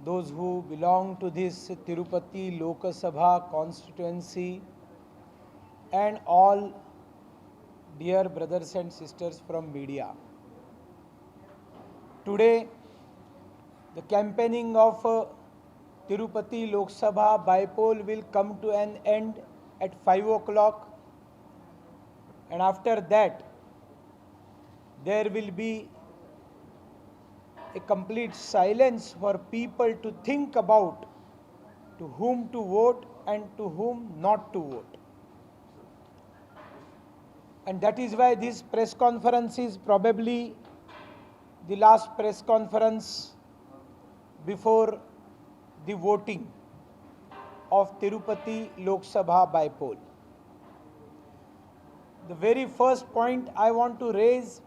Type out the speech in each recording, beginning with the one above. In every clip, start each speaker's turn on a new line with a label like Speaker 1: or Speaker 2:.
Speaker 1: those who belong to this Tirupati Lok Sabha constituency, and all dear brothers and sisters from media. Today, the campaigning of Tirupati Lok Sabha bypoll will come to an end at 5 o'clock, and after that, there will be a complete silence for people to think about to whom to vote and to whom not to vote. And that is why this press conference is probably the last press conference before the voting of Tirupati Lok Sabha bypoll. The very first point I want to raise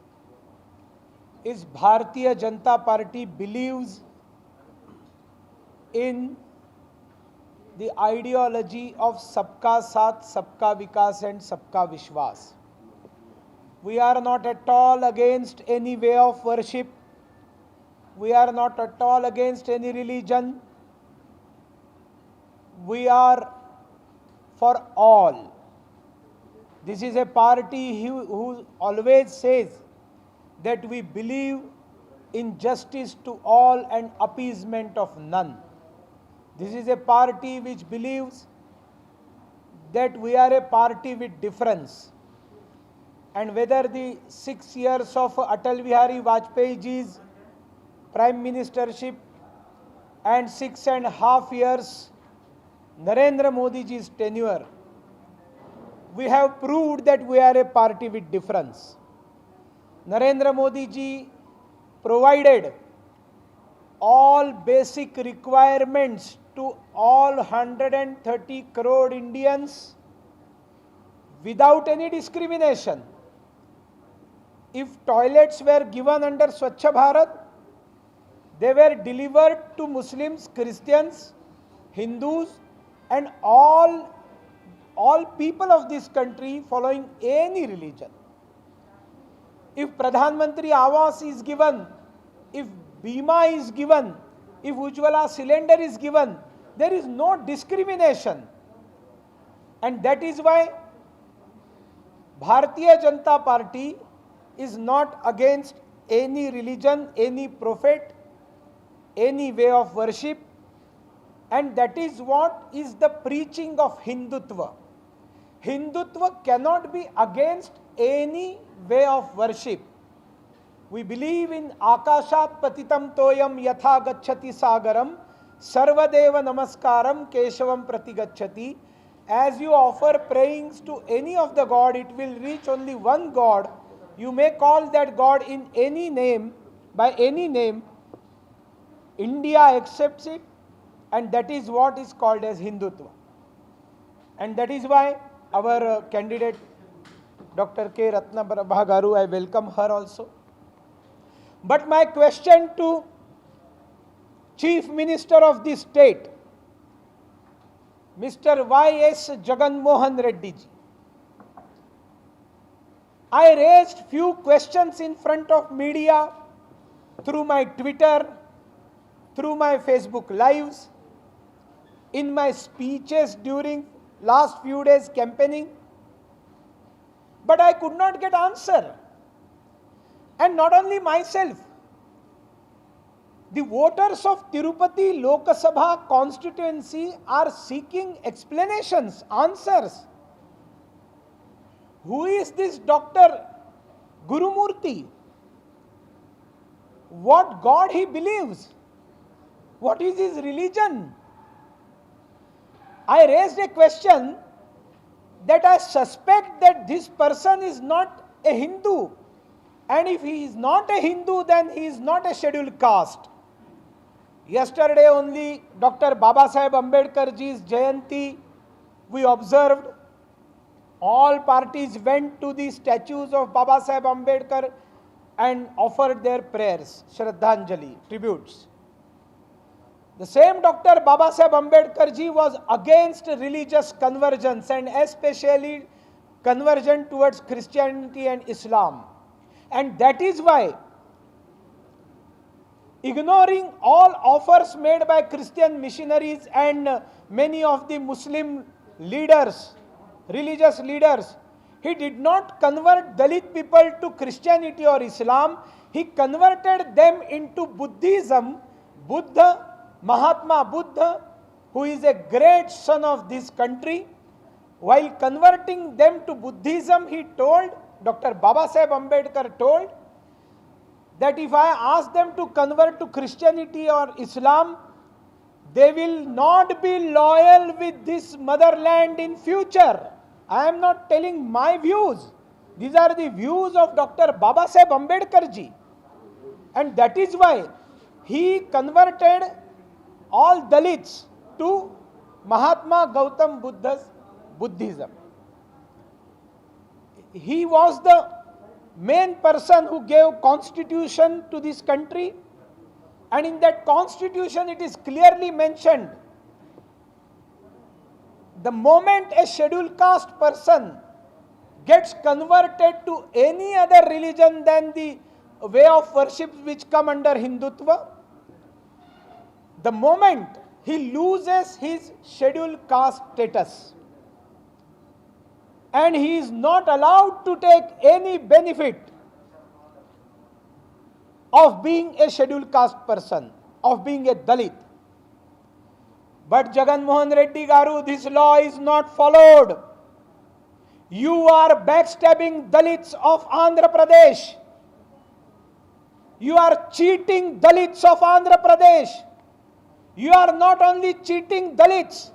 Speaker 1: is Bharatiya Janata Party believes in the ideology of Sabka Saath, Sabka Vikas and Sabka Vishwas. We are not at all against any way of worship. We are not at all against any religion. We are for all. This is a party who always says that we believe in justice to all and appeasement of none. This is a party which believes that we are a party with difference. And whether the 6 years of Atal Bihari Vajpayee ji's Prime Ministership and 6.5 years Narendra Modi ji's tenure, we have proved that we are a party with difference. Narendra Modi ji provided all basic requirements to all 130 crore Indians without any discrimination. If toilets were given under Swachh Bharat, they were delivered to Muslims, Christians, Hindus and all people of this country following any religion. If Pradhan Mantri Awas is given, if Bima is given, if Ujjwala cylinder is given, there is no discrimination. And that is why Bharatiya Janata Party is not against any religion, any prophet, any way of worship, and that is what is the preaching of Hindutva. Hindutva cannot be against any way of worship. We believe in Akashat Patitam Toyam Yatha Gacchati Sagaram Sarvadeva Namaskaram Keshavam Pratigacchati. As you offer prayings to any of the God, it will reach only one God. You may call that God in any name, by any name. India accepts it, and that is what is called as Hindutva. And that is why our candidate Dr. K. Ratna Prabha Garu, I welcome her also. But my question to Chief Minister of the state, Mr. Y.S. Jagan Mohan Reddy ji, I raised few questions in front of media through my Twitter, through my Facebook lives, in my speeches during last few days campaigning, but I could not get answer. And not only myself, the voters of Tirupati Lok Sabha constituency are seeking explanations, answers. Who is this Dr. Gurumurthy? What God he believes? What is his religion? I raised a question that I suspect that this person is not a Hindu. And if he is not a Hindu, then he is not a scheduled caste. Yesterday only Dr. Babasaheb Ambedkar ji's Jayanti we observed. All parties went to the statues of Babasaheb Ambedkar and offered their prayers, Shraddhanjali, tributes. The same Dr. Babasaheb Ambedkar ji was against religious convergence and especially conversion towards Christianity and Islam. And that is why ignoring all offers made by Christian missionaries and many of the Muslim leaders, religious leaders. He did not convert Dalit people to Christianity or Islam. He converted them into Buddhism. Buddha, Mahatma Buddha, who is a great son of this country, while converting them to Buddhism, he told, Dr. Babasaheb Ambedkar told, that if I ask them to convert to Christianity or Islam, they will not be loyal with this motherland in future. I am not telling my views. These are the views of Dr. Babasaheb Ambedkar ji. And that is why he converted all Dalits to Mahatma Gautam Buddha's Buddhism. He was the main person who gave constitution to this country, and in that constitution it is clearly mentioned, the moment a scheduled caste person gets converted to any other religion than the way of worship which come under Hindutva, the moment he loses his scheduled caste status, and he is not allowed to take any benefit of being a scheduled caste person, of being a Dalit. But Jagan Mohan Reddy Garu, this law is not followed. You are backstabbing Dalits of Andhra Pradesh. You are cheating Dalits of Andhra Pradesh. You are not only cheating Dalits,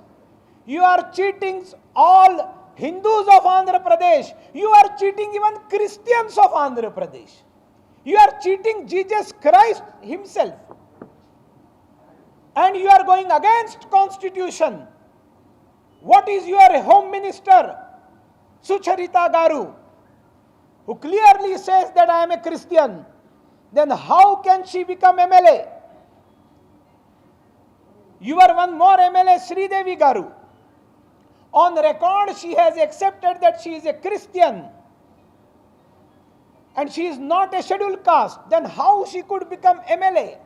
Speaker 1: you are cheating all Hindus of Andhra Pradesh. You are cheating even Christians of Andhra Pradesh. You are cheating Jesus Christ himself. And you are going against constitution. What is your home minister, Sucharita Garu, who clearly says that I am a Christian? Then how can she become MLA? You are one more MLA, Sridevi Garu. On record, she has accepted that she is a Christian and she is not a scheduled caste. Then how she could become MLA?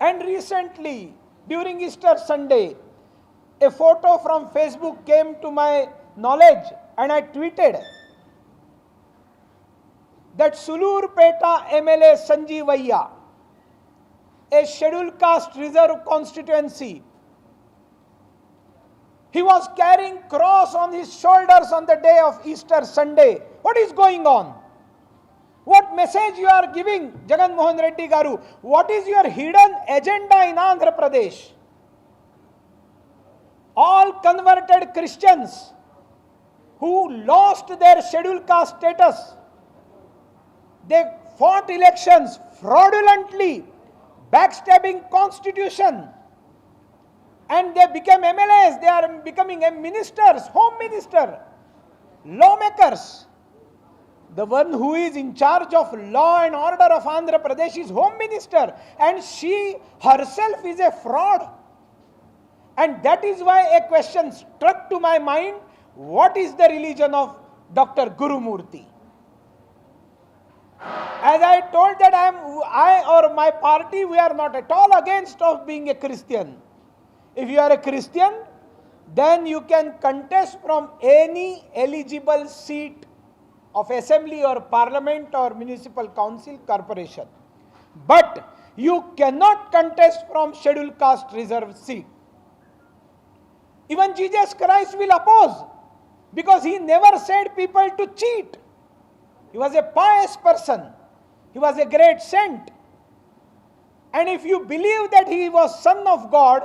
Speaker 1: And recently, during Easter Sunday, a photo from Facebook came to my knowledge and I tweeted that Sulurpeta MLA Sanjeevayya, a scheduled caste reserve constituency, he was carrying cross on his shoulders on the day of Easter Sunday. What is going on? What message you are giving, Jagan Mohan Reddy Garu? What is your hidden agenda in Andhra Pradesh? All converted Christians who lost their scheduled caste status, they fought elections fraudulently, backstabbing constitution, and they became MLAs. They are becoming ministers, home minister, lawmakers. The one who is in charge of law and order of Andhra Pradesh is home minister, and she herself is a fraud. And that is why a question struck to my mind: what is the religion of Dr. Gurumurthy? As I told that I or my party, we are not at all against of being a Christian. If you are a Christian, then you can contest from any eligible seat of assembly or parliament or municipal council corporation. But you cannot contest from scheduled caste reserve seat. Even Jesus Christ will oppose, because he never said people to cheat. He was a pious person. He was a great saint. And if you believe that he was Son of God,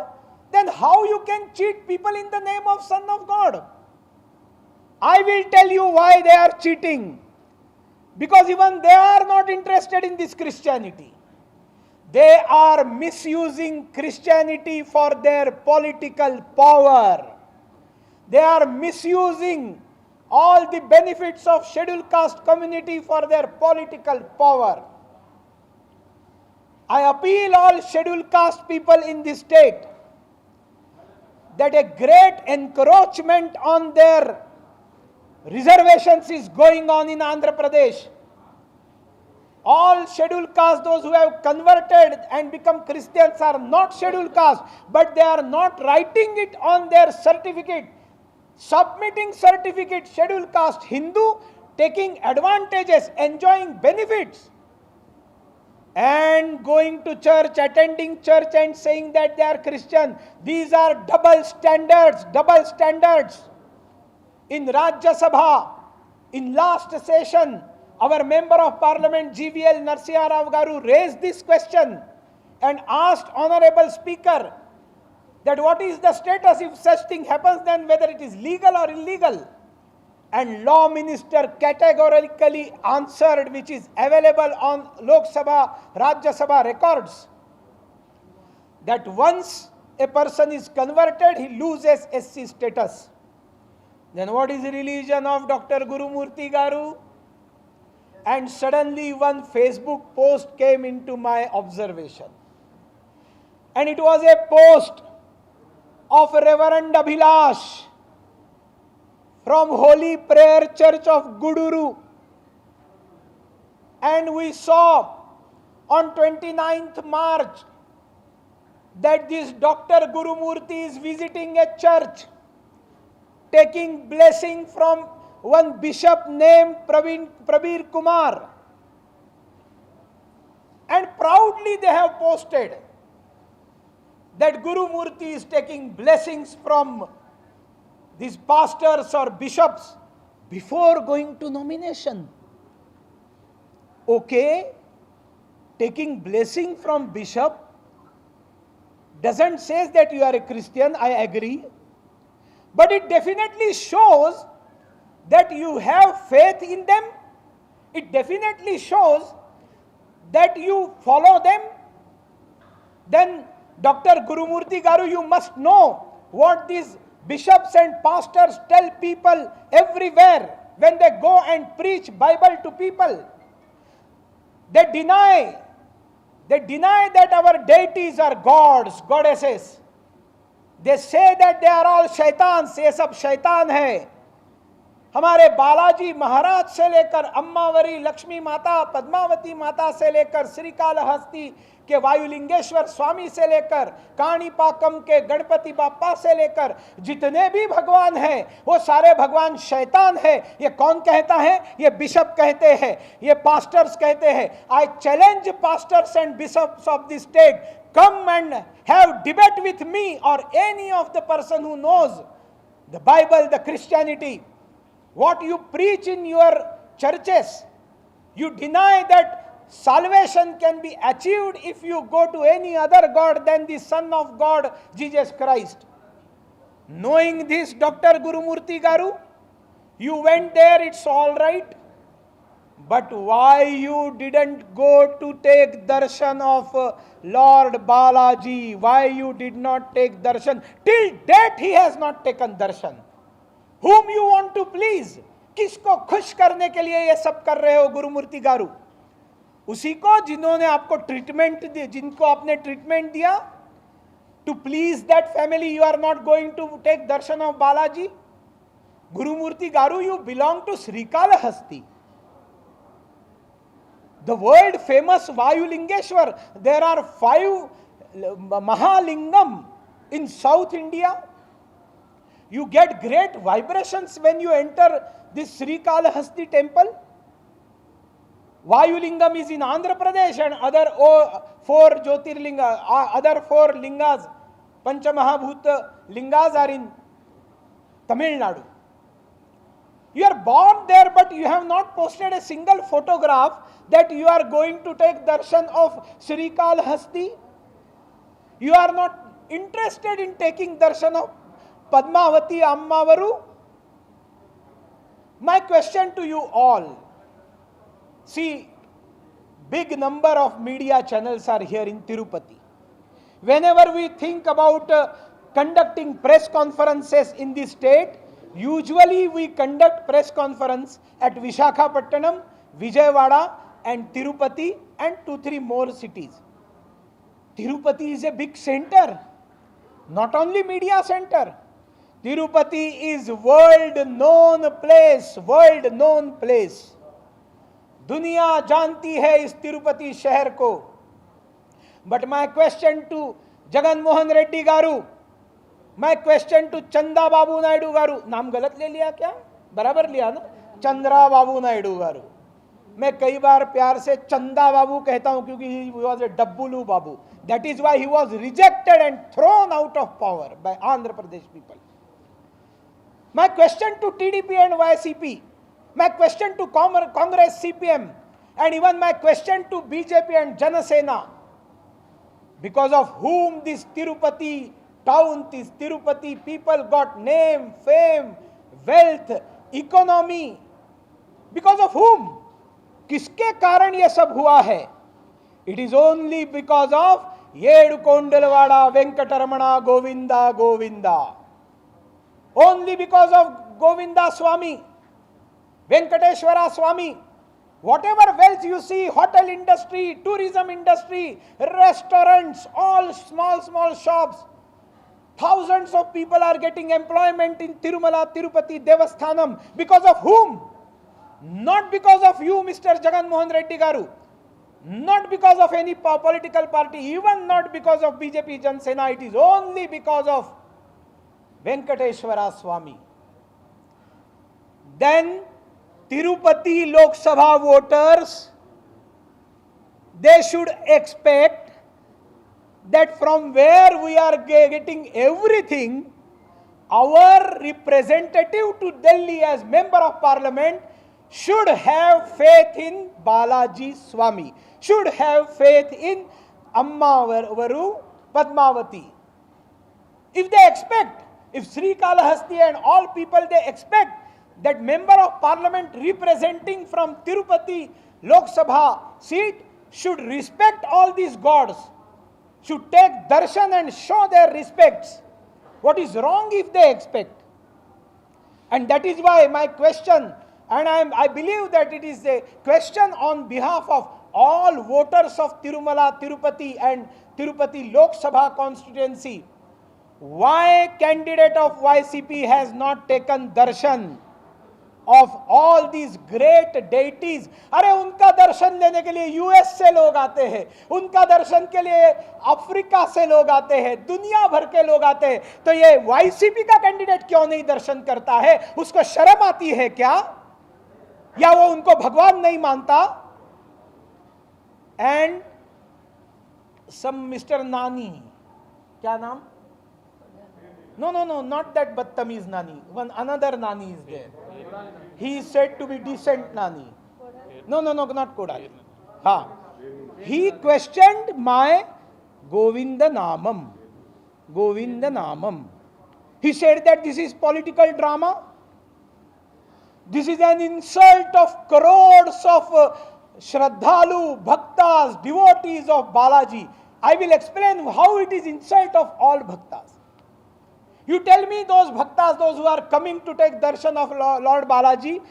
Speaker 1: then how you can cheat people in the name of Son of God? I will tell you why they are cheating. Because even they are not interested in this Christianity. They are misusing Christianity for their political power. They are misusing all the benefits of scheduled caste community for their political power. I appeal all scheduled caste people in this state that a great encroachment on their reservations is going on in Andhra Pradesh. all scheduled caste, those who have converted and become Christians, are not scheduled caste, but they are not writing it on their certificate, submitting certificate scheduled caste Hindu, taking advantages, enjoying benefits, and going to church, attending church and saying that they are Christian. These are double standards, double standards. In Rajya Sabha, in last session, our Member of Parliament GVL Narsimha Rao Garu raised this question and asked Honorable Speaker that what is the status if such thing happens, then whether it is legal or illegal. And Law Minister categorically answered, which is available on Lok Sabha, Rajya Sabha records, that once a person is converted, he loses SC status. Then what is the religion of Dr. Gurumurthy Garu? And suddenly one Facebook post came into my observation. And it was a post of Reverend Abhilash from Holy Prayer Church of Guduru. And we saw on 29th March that this Dr. Gurumurthy is visiting a church, taking blessing from one bishop named Prabir Kumar. And proudly they have posted that Gurumurthy is taking blessings from these pastors or bishops before going to nomination. Okay, taking blessing from bishop doesn't say that you are a Christian, I agree. But it definitely shows that you have faith in them. It definitely shows that you follow them. Then Dr. Gurumurthy Garu, you must know what these bishops and pastors tell people everywhere when they go and preach Bible to people. They deny that our deities are gods, goddesses. They say that they are all shaitans, ये सब शैतान है. हमारे बालाजी महाराज से लेकर अम्मावरी लक्ष्मी माता, पद्मावती माता से लेकर श्रीकालहस्ती के वायुलिंगेश्वर स्वामी से लेकर काणीपाकम के गणपति बाप्पा से लेकर जितने भी भगवान हैं वो सारे भगवान शैतान है. ये कौन कहता है? ये बिशप कहते हैं, ये पास्टर्स कहते हैं. I challenge pastors and bishops of the state, come and have debate with me or any of the person who knows the Bible, the Christianity. What you preach in your churches, you deny that salvation can be achieved if you go to any other God than the Son of God, Jesus Christ. Knowing this, Dr. Gurumurthy Garu, you went there, it's all right. But why you didn't go to take darshan of Lord Balaji? Why you did not take darshan? Till date he has not taken darshan. Whom you want to please? किसको खुश करने के लिए ये सब कर रहे हो गुरुमूर्ति गारू? उसी को जिन्होंने आपको ट्रीटमेंट दी, जिनको आपने ट्रीटमेंट दिया. To please that family you are not going to take darshan of Balaji. Gurumurthy Garu, you belong to Srikalahasti, the world famous Vayulingeshwar. There are 5 Mahalingam in South India. You get great vibrations when you enter this Srikalahasti temple. Vayulingam is in Andhra Pradesh and other 4 Jyotirlinga, other 4 lingas, Panchamahabhuta lingas are in Tamil Nadu. You are born there, but you have not posted a single photograph that you are going to take darshan of Srikalahasti. You are not interested in taking darshan of Padmavati Ammavaru. My question to you all, see, big number of media channels are here in Tirupati. Whenever we think about conducting press conferences in the state, usually we conduct press conference at Visakhapatnam, Vijayawada and Tirupati and 2-3 more cities. Tirupati is a big center, not only media center. Tirupati is world known place, दुनिया जानती है इस तिरुपति शहर को. But my question to Jagan Mohan Reddy garu, my question to Chanda Babu Naidu garu, नाम गलत ले लिया क्या? बराबर लिया ना? चंद्रा बाबू नायडू गारू. मैं कई बार प्यार से चंदा बाबू कहता हूं क्योंकि he was a डब्बुलू Babu. That is why he was rejected and thrown out of power by Andhra Pradesh people. My question to TDP and YCP, my question to Congress, CPM, and even my question to BJP and Janasena, because of whom this Tirupati town, this Tirupati people got name, fame, wealth, economy, because of whom? किसके कारण ये सब हुआ है? It is only because of Yedukondelwada Venkataramana Govinda Govinda. Only because of Govinda Swami, Venkateshwara Swami. Whatever wealth you see, hotel industry, tourism industry, restaurants, all small shops, thousands of people are getting employment in Tirumala Tirupati Devasthanam. Because of whom? Not because of you, Mr. Jagan Mohan Reddy garu. Not because of any political party, even not because of BJP Janasena. It is only because of Venkateshwara Swami. Then Tirupati Lok Sabha voters, they should expect that from where we are getting everything, our representative to Delhi as member of parliament should have faith in Balaji Swami, should have faith in Amma Varu Padmavati. If they expect, if Sri Kalahasti and all people, they expect that member of parliament representing from Tirupati Lok Sabha seat should respect all these gods, should take darshan and show their respects. What is wrong if they expect? And that is why my question, and I believe that it is a question on behalf of all voters of Tirumala, Tirupati and Tirupati Lok Sabha constituency. Why candidate of YCP has not taken darshan of all these great deities? अरे उनका दर्शन लेने के लिए US से लोग आते हैं, उनका दर्शन के लिए अफ्रीका से लोग आते हैं, दुनिया भर के लोग आते हैं. तो ये वाईसीपी का कैंडिडेट क्यों नहीं दर्शन करता है? उसको शर्म आती है क्या? या वो उनको भगवान नहीं मानता? एंड सम मिस्टर नानी, क्या नाम? No, not that Battamiz Nani. One another Nani is there. He is said to be decent Nani. No, not Kodali. Ha. He questioned my Govinda Namam. Govinda Namam. He said that this is political drama. This is an insult of crores of Shraddhalu, Bhaktas, devotees of Balaji. I will explain how it is insult of all Bhaktas. You tell me, those bhaktas, those who are coming to take darshan of Lord Balaji,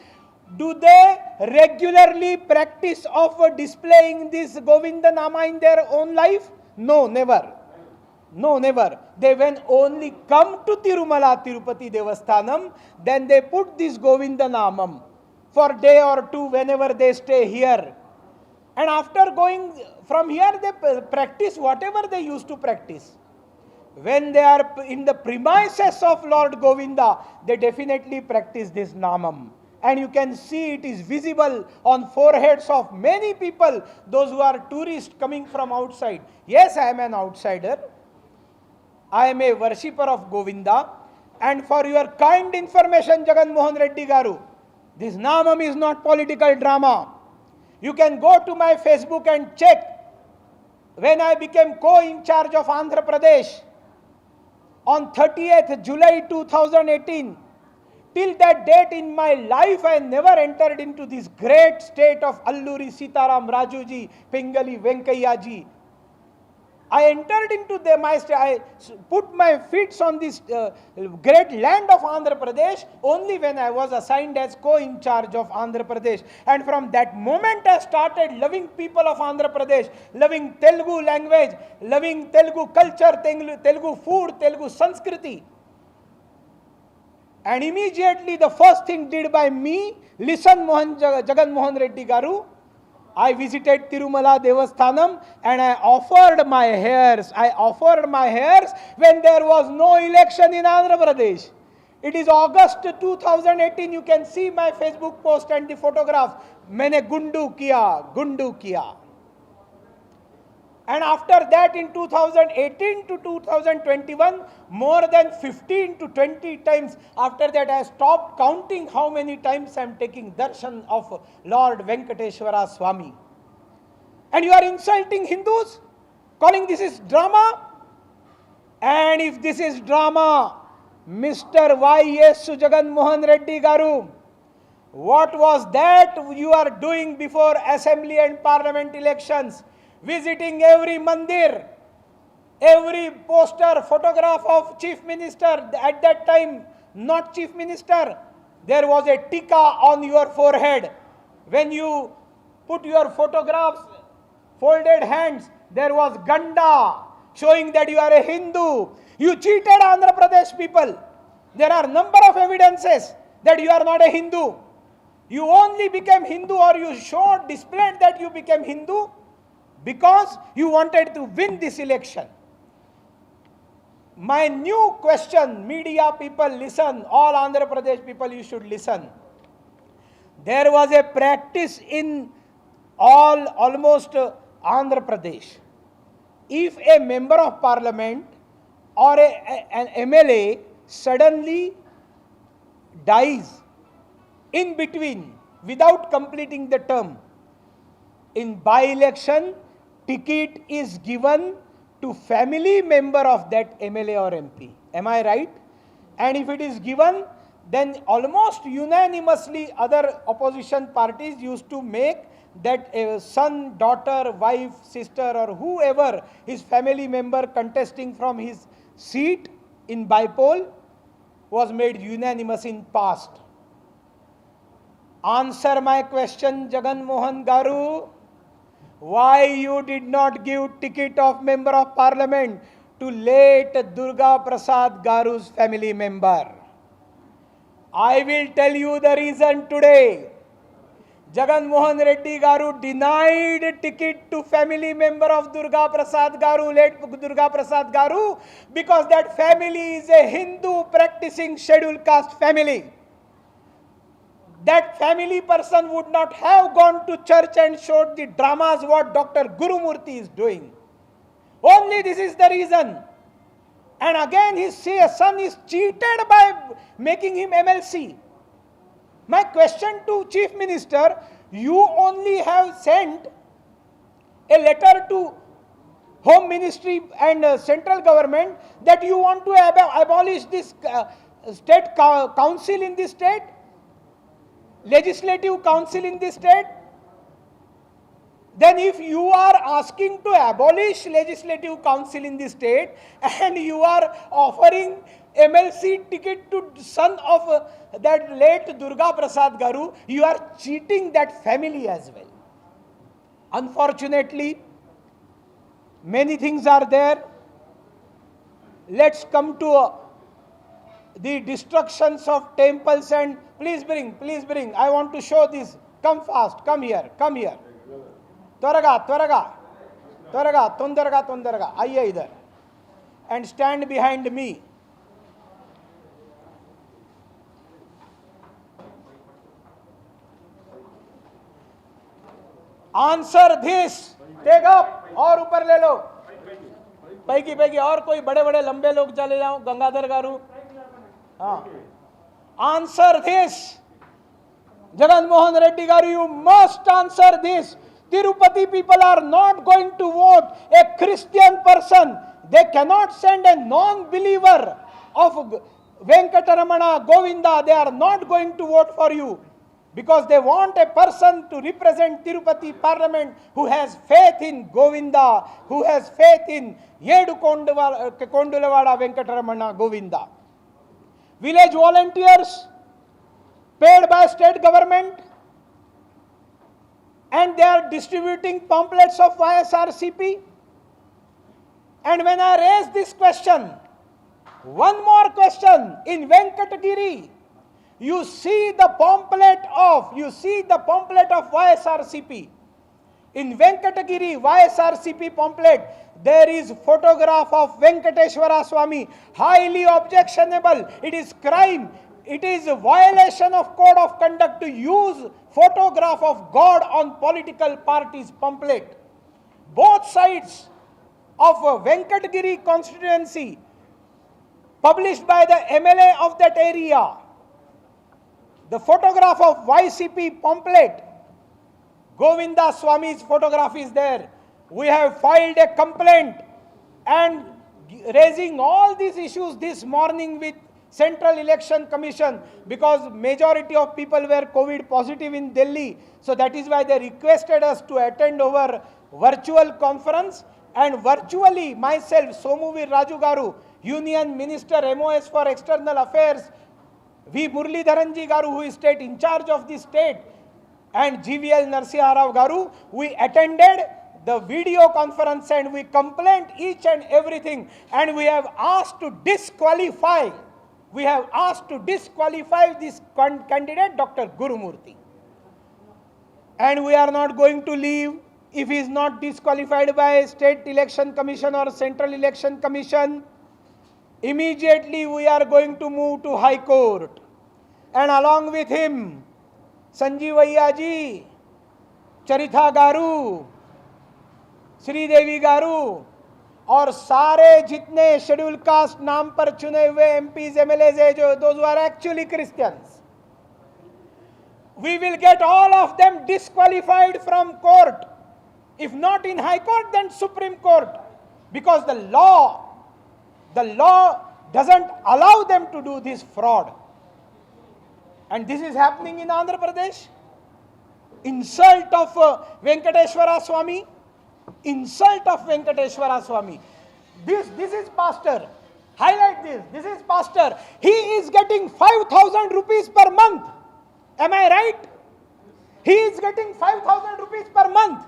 Speaker 1: do they regularly practice of displaying this Govinda Nama in their own life? No, never. No, never. They when only come to Tirumala Tirupati Devasthanam, then they put this Govinda Namam for day or two whenever they stay here. And after going from here, they practice whatever they used to practice. When they are in the premises of Lord Govinda, they definitely practice this Namam. And you can see it is visible on foreheads of many people, those who are tourists coming from outside. Yes, I am an outsider. I am a worshipper of Govinda. And for your kind information, Jagan Mohan Reddy garu, this Namam is not political drama. You can go to my Facebook and check. When I became co-in-charge of Andhra Pradesh, on 30th July 2018, till that date in my life, I never entered into this great state of Alluri Sitaram Rajuji, Pingali Venkayyaji. I entered into I put my feet on this great land of Andhra Pradesh only when I was assigned as co-in-charge of Andhra Pradesh. And from that moment I started loving people of Andhra Pradesh, loving Telugu language, loving Telugu culture, Telugu food, Telugu Sanskriti. And immediately the first thing did by me, listen Jagan Mohan Reddy garu, I visited Tirumala Devasthanam and I offered my hairs. I offered my hairs when there was no election in Andhra Pradesh. It is August 2018. You can see my Facebook post and the photograph. मैंने गुंडू किया. And after that, in 2018 to 2021, more than 15 to 20 times. After that, I stopped counting how many times I am taking darshan of Lord Venkateshwara Swami. And you are insulting Hindus, calling this is drama. And if this is drama, Mr. Y.S. Jagan Mohan Reddy Garu, what was that you are doing before assembly and parliament elections? Visiting every mandir, every poster, photograph of chief minister. At that time, not chief minister, there was a tika on your forehead. When you put your photographs, folded hands, there was ganda, showing that you are a Hindu. You cheated Andhra Pradesh people. There are number of evidences that you are not a Hindu. You only became Hindu, or you showed, displayed that you became Hindu because you wanted to win this election. My new question, media people listen, all Andhra Pradesh people you should listen. There was a practice in almost Andhra Pradesh. If a member of parliament or an MLA suddenly dies in between without completing the term, in by-election, ticket is given to family member of that MLA or MP. Am I right? And if it is given, then almost unanimously other opposition parties used to make that a son, daughter, wife, sister, or whoever his family member contesting from his seat in by-poll was made unanimous in past. Answer my question, Jagan Mohan Garu. Why you did not give ticket of member of parliament to late Durga Prasad Garu's family member? I will tell you the reason today. Jagan Mohan Reddy Garu denied ticket to family member of Durga Prasad Garu, late Durga Prasad Garu, because that family is a Hindu practicing scheduled caste family. That family person would not have gone to church and showed the dramas what Dr. Gurumurthy is doing. Only this is the reason. And again his son is cheated by making him MLC. My question to Chief Minister, you only have sent a letter to Home Ministry and central government that you want to abolish this state council in this state, legislative council in this state. Then if you are asking to abolish legislative council in the state and you are offering MLC ticket to son of that late Durga Prasad Garu, you are cheating that family as well. Unfortunately, many things are there. Let's come to the destructions of temples and please bring. I want to show this. Come fast. Come here. Twaraga. Tondarga. Aaiye idhar. And stand behind me. Answer this. Take up और ऊपर ले लो. पैकी और कोई बड़े लंबे लोग चले जाओ. गंगाधर गारू. हाँ. Answer this. Jagan Mohan Reddy Garu, you must answer this. Tirupati people are not going to vote a Christian person. They cannot send a non-believer of Venkateramana, Govinda. They are not going to vote for you because they want a person to represent Tirupati Parliament who has faith in Govinda, who has faith in Yedu Kondulavada Venkateramana Govinda. Village volunteers paid by state government, and they are distributing pamphlets of YSRCP. And when I raise this question, one more question, in Venkatagiri, you see the pamphlet of YSRCP. In Venkatagiri YSRCP pamphlet, there is photograph of Venkateshwara Swami, highly objectionable. It is crime. It is a violation of code of conduct to use photograph of God on political parties pamphlet. Both sides of a Venkatagiri constituency, published by the MLA of that area, the photograph of YCP pamphlet, Govinda Swami's photograph is there. We have filed a complaint and raising all these issues this morning with Central Election Commission, because majority of people were COVID positive in Delhi. So that is why they requested us to attend over virtual conference, and virtually myself, Somuvir Raju Garu, Union Minister MOS for External Affairs, V. Muralidharanji Garu, who is state in charge of the state, and GVL Narsimha Rao Garu, we attended the video conference and we complained each and everything, and we have asked to disqualify. We have asked to disqualify this candidate, Dr. Gurumurthy. And we are not going to leave if he is not disqualified by State Election Commission or Central Election Commission. Immediately we are going to move to High Court. And along with him, Sanjeevaiah ji, Charitha Garu, Sri Devi Garu, और सारे जितने schedule caste नाम पर चुने हुए MPs MLAs है जो those who are actually Christians, we will get all of them disqualified from court. If not in High Court, then Supreme Court, because the law doesn't allow them to do this fraud. And this is happening in Andhra Pradesh. Insult of Venkateshwara Swami. Insult of Venkateshwara Swami. This is pastor. Highlight this. This is pastor. He is getting 5,000 rupees per month. Am I right? He is getting 5,000 rupees per month.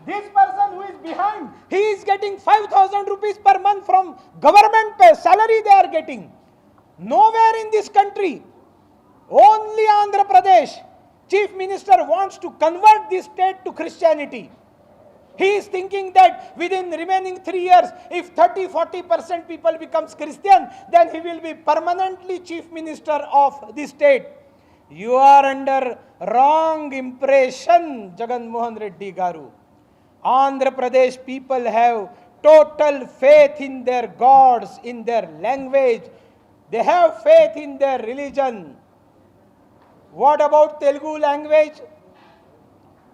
Speaker 1: This person who is behind, he is getting 5,000 rupees per month from government pay, salary they are getting. Nowhere in this country, only Andhra Pradesh, Chief Minister wants to convert this state to Christianity. He is thinking that within remaining 3 years, if 30-40% people becomes Christian, then he will be permanently Chief Minister of the state. You are under wrong impression, Jagan Mohan Reddy Garu. Andhra Pradesh people have total faith in their gods, in their language. They have faith in their religion. What about Telugu language?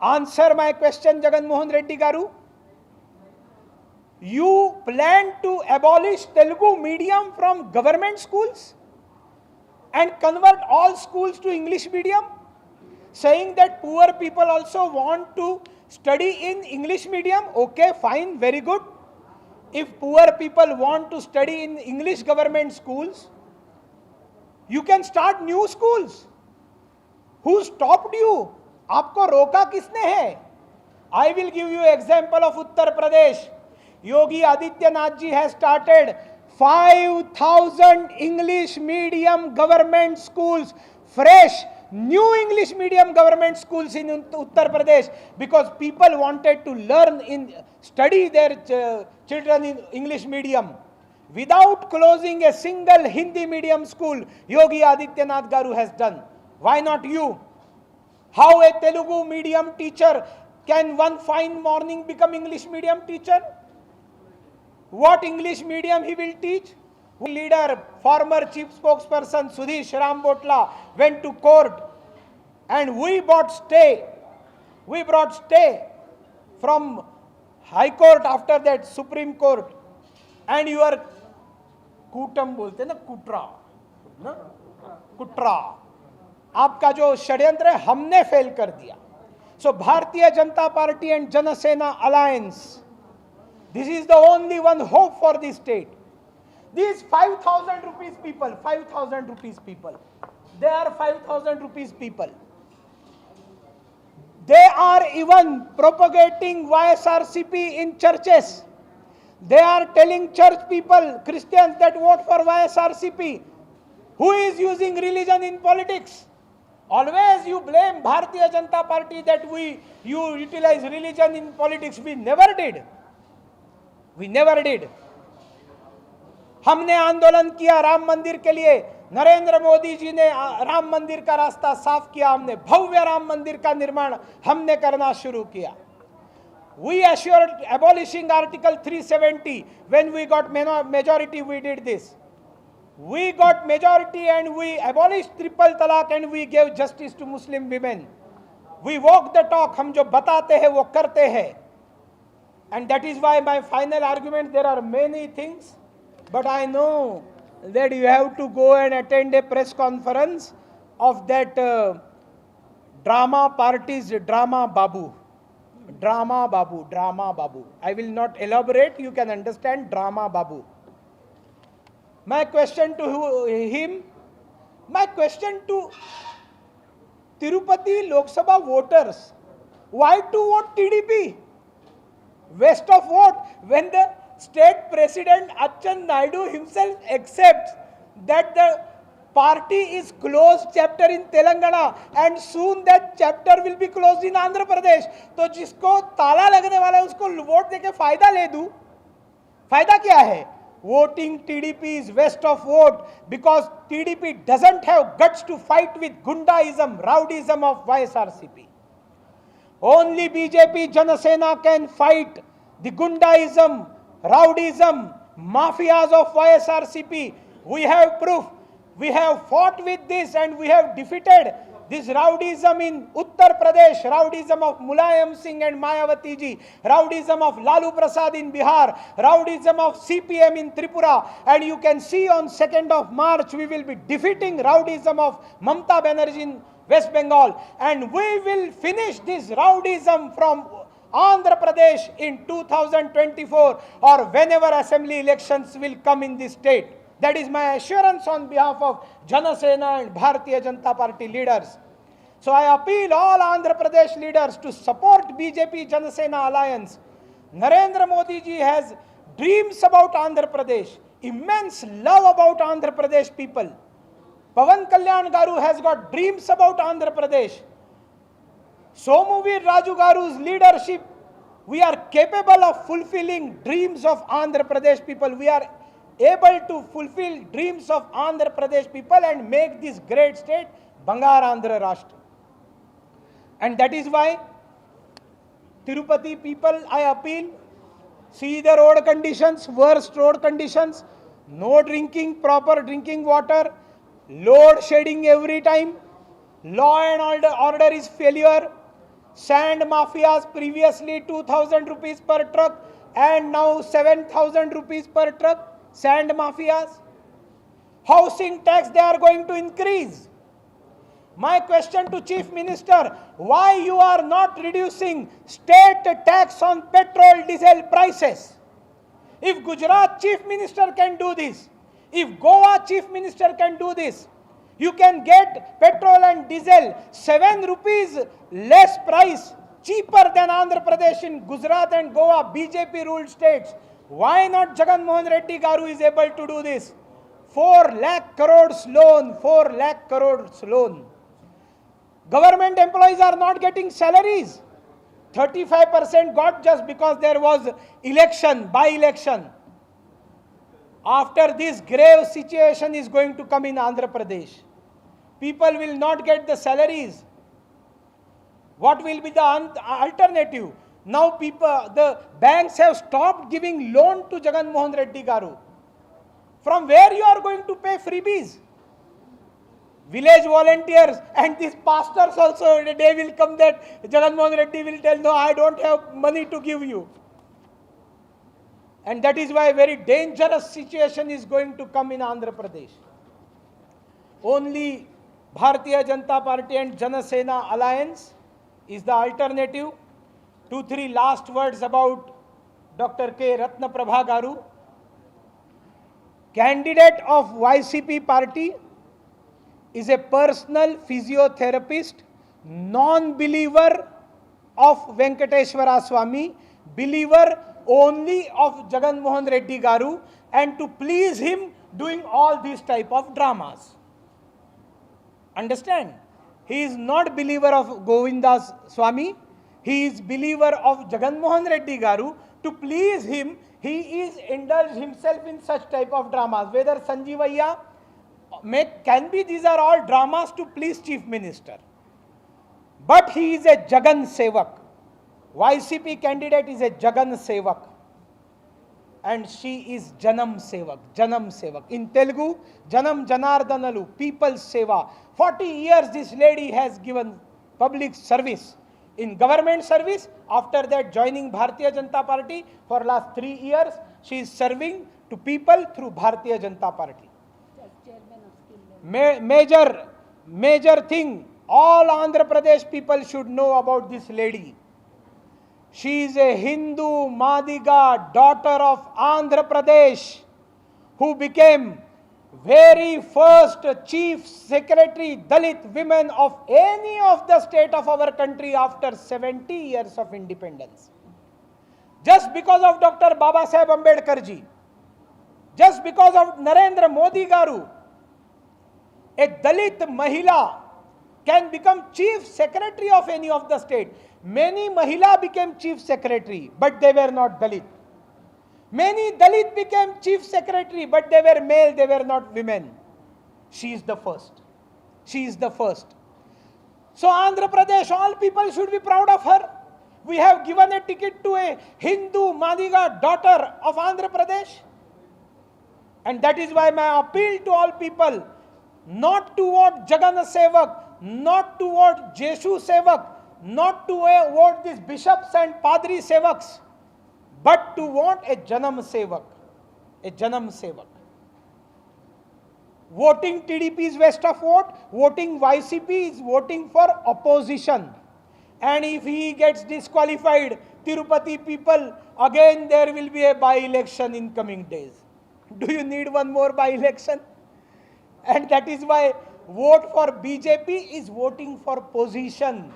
Speaker 1: Answer my question, Jagan Mohan Reddy Garu. You plan to abolish Telugu medium from government schools and convert all schools to English medium, saying that poor people also want to study in English medium. Okay, fine, very good. If poor people want to study in English government schools, you can start new schools. Who stopped you? आपको रोका किसने है? I will give you example of Uttar Pradesh. Yogi Adityanath ji has started 5,000 English medium government schools, fresh, new English medium government schools in Uttar Pradesh, because people wanted to study their children in English medium. Without closing a single Hindi medium school, Yogi Adityanath Garu has done. Why not you? How a Telugu medium teacher can one fine morning become English medium teacher? What English medium he will teach? Leader, former chief spokesperson Sudhish Rambotla went to court and we brought stay. We brought stay from High Court, after that Supreme Court. And you are Kutam bolte na, Kutra. Na? Kutra. आपका जो षड्यंत्र है हमने fail कर दिया. So Bharatiya Janata Party and Janasena Alliance, this is the only one hope for this state. These 5,000 rupees people, 5,000 rupees people, they are 5,000 rupees people. They are even propagating YSRCP in churches. They are telling church people, Christians, that vote for YSRCP. Who is using religion in politics? Always you blame Bharatiya Janata Party that you utilize religion in politics. We never did. We never did. हमने आंदोलन किया राम मंदिर के लिए, नरेंद्र मोदी जी ने राम मंदिर का रास्ता साफ किया, हमने भव्य राम मंदिर का निर्माण हमने करना शुरू किया. We assured abolishing Article 370. When we got majority, we did this. We got majority and we abolished triple talaq and we gave justice to Muslim women. We walk the talk. हम जो बताते हैं वो करते हैं. And that is why my final argument, there are many things, but I know that you have to go and attend a press conference of that drama party's drama babu. Drama babu, drama babu. I will not elaborate, you can understand drama babu. My question to him, my question to Tirupati Lok Sabha voters, why to vote TDP? Waste of vote. When the state president Achan Naidu himself accepts that the party is closed chapter in Telangana and soon that chapter will be closed in Andhra Pradesh, तो जिसको ताला लगने वाला है उसको vote देके फायदा ले दूं, फायदा क्या है? Voting TDP is waste of vote because TDP doesn't have guts to fight with gundaism, rowdyism of YSRCP. Only BJP Janasena can fight the gundaism, rowdyism, mafias of YSRCP. We have proof. We have fought with this and we have defeated this rowdyism in Uttar Pradesh, rowdyism of Mulayam Singh and Mayawati ji, rowdyism of Lalu Prasad in Bihar, rowdyism of CPM in Tripura, and you can see on 2nd of March we will be defeating rowdyism of Mamata Banerjee in West Bengal, and we will finish this rowdyism from Andhra Pradesh in 2024 or whenever assembly elections will come in this state. That is my assurance on behalf of Janasena and Bharatiya Janata Party leaders. So I appeal all Andhra Pradesh leaders to support BJP Janasena alliance. Narendra Modi ji has dreams about Andhra Pradesh, immense love about Andhra Pradesh people. Pawan Kalyan Garu has got dreams about Andhra Pradesh. Somuvir Raju Garu's leadership, we are capable of fulfilling dreams of Andhra Pradesh people. We are able to fulfill dreams of Andhra Pradesh people and make this great state Bangar Andhra Rashtra. And that is why Tirupati people, I appeal, see the road conditions, worst road conditions, no drinking, proper drinking water, load shedding every time, law and order is failure, sand mafias previously 2,000 rupees per truck and now 7,000 rupees per truck. Sand mafias, housing tax they are going to increase. My question to Chief Minister, why you are not reducing state tax on petrol diesel prices? If Gujarat Chief Minister can do this, if Goa Chief Minister can do this, you can get petrol and diesel 7 rupees less price, cheaper than Andhra Pradesh in Gujarat and Goa BJP ruled states. Why not Jagan Mohan Reddy Garu is able to do this? 4 lakh crores loan, 4 lakh crores loan. Government employees are not getting salaries. 35% got just because there was election, by-election. After this grave situation is going to come in Andhra Pradesh, people will not get the salaries. What will be the alternative? Now the banks have stopped giving loan to Jagan Mohan Reddy Garu. From where you are going to pay freebies? Village volunteers and these pastors also, the day will come that Jagan Mohan Reddy will tell, no, I don't have money to give you. And that is why a very dangerous situation is going to come in Andhra Pradesh. Only Bharatiya Janata Party and Janasena alliance is the alternative. 2-3 last words about Dr. K. Ratnaprabha Garu. Candidate of YCP party is a personal physiotherapist, non-believer of Venkateshwara Swamy, believer only of Jagan Mohan Reddy Garu, and to please him doing all these type of dramas. Understand? He is not believer of Govindas Swami. He is believer of Jagan Mohan Reddy Garu. To please him, he is indulged himself in such type of dramas. Whether Sanjeevaiya can be, these are all dramas to please Chief Minister. But he is a Jagan Sevak. YCP candidate is a Jagan Sevak. And she is Janam Sevak, Janam Sevak. In Telugu, Janam Janardanalu, People's Seva. 40 years this lady has given public service. In government service, after that joining Bharatiya Janata Party, for last 3 years, she is serving to people through Bharatiya Janata Party. Major thing, all Andhra Pradesh people should know about this lady. She is a Hindu Madiga daughter of Andhra Pradesh who became very first chief secretary Dalit women of any of the state of our country after 70 years of independence. Just because of Dr. Baba Saheb Ambedkar ji, just because of Narendra Modi Garu, a Dalit Mahila can become chief secretary of any of the state. Many Mahila became chief secretary, but they were not Dalit. Many Dalit became chief secretary, but they were male, they were not women. She is the first. She is the first. So Andhra Pradesh, all people should be proud of her. We have given a ticket to a Hindu Madiga daughter of Andhra Pradesh. And that is why my appeal to all people, not to vote Jagan Sevak, not to vote Jeshu Sevak, not to vote these bishops and Padri Sevaks, but to vote a Janam Sevak. A Janam Sevak. Voting TDP is waste of vote. Voting YCP is voting for opposition. And if he gets disqualified, Tirupati people, again there will be a by-election in coming days. Do you need one more by-election? And that is why vote for BJP is voting for position.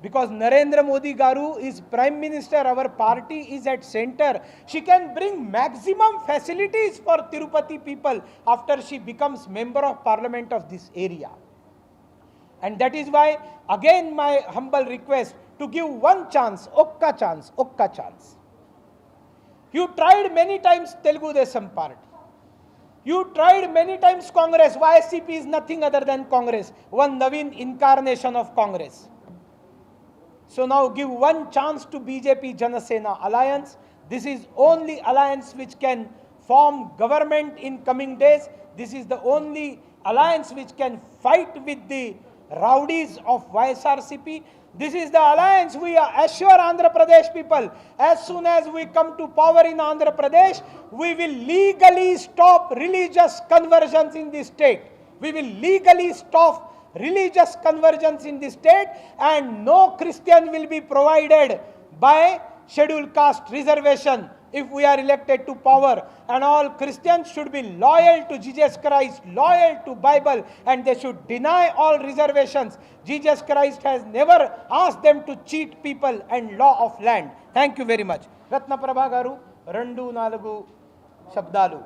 Speaker 1: Because Narendra Modi Garu is Prime Minister, our party is at center. She can bring maximum facilities for Tirupati people after she becomes member of parliament of this area. And that is why, again my humble request to give one chance, Okka chance, Okka chance. You tried many times Telugu Desam party. You tried many times Congress. YSCP is nothing other than Congress, one Naveen incarnation of Congress. So now give one chance to BJP Janasena alliance. This is only alliance which can form government in coming days. This is the only alliance which can fight with the rowdies of YSRCP. This is the alliance we assure Andhra Pradesh people. As soon as we come to power in Andhra Pradesh, we will legally stop religious conversions in this state. We will legally stop religious conversions in the state, and no Christian will be provided by scheduled caste reservation if we are elected to power. And all Christians should be loyal to Jesus Christ, loyal to Bible, and they should deny all reservations. Jesus Christ has never asked them to cheat people and law of land. Thank you very much. Ratna Prabha Garu, Rendu Nalagu Shabdalu.